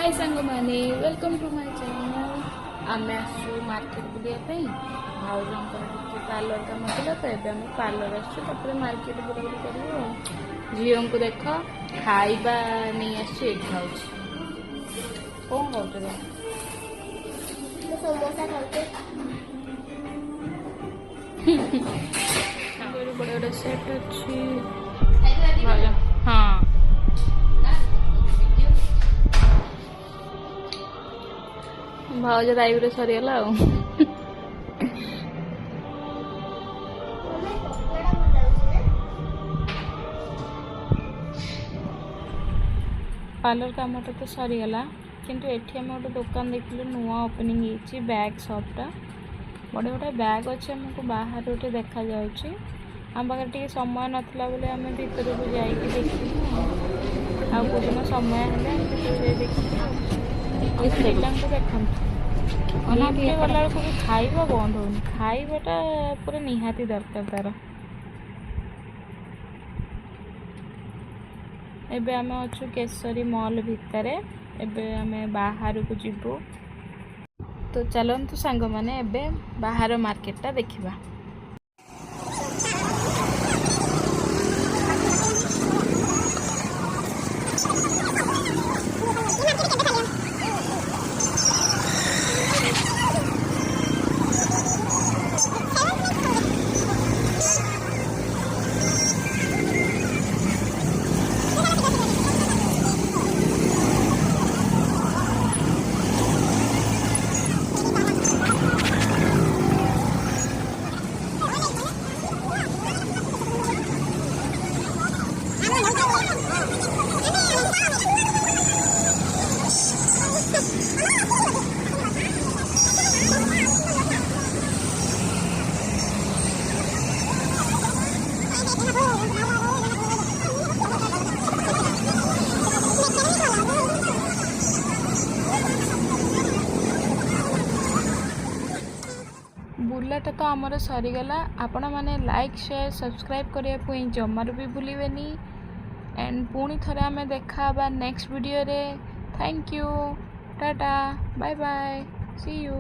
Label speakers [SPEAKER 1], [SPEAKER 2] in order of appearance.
[SPEAKER 1] हाय सांग मैंने welcome to my channel. आम आसु मार्केट बुलायापी भाउजंकर टी पार्लर कम था तो ये आम पार्लर आसपर मार्केट बुलाबुली कर झील को देख खाइबा नहीं आसो कौन खाऊ
[SPEAKER 2] समोसा खाते
[SPEAKER 1] बड़े बड़े सेट अच्छी हाँ भाउज आईब्रो सरीगला पार्लर कम तो सरीगला किंतु एठी हम गोटे दुकान देखिलु नुआ ओपनिंग होती बैग शॉपटा बड़े बड़े बैग अच्छे आमको बाहर गोटे देखा जाउची आम पाखे टे समय नाला बोले आम भीतर को जाइए देखिलु आ दिन समय हेल्ले देखते गला भी खाइबा बंद होनी खाइबाटा पूरा निहाती दरकार तार एबे आम अच्छु केसरी मॉल भितर एबे आमे बाहर को जीवु तो चलतु सांग मैंने एबे बाहर मार्केटटा देखिबा। बुलाटा तो आमर सरीगला आपण मैंने लाइक शेयर सब्सक्राइब करने जमार भी भूलें एंड पुणी थे आम देखा नेक्स्ट वीडियो रे। Thank you tata bye bye see you.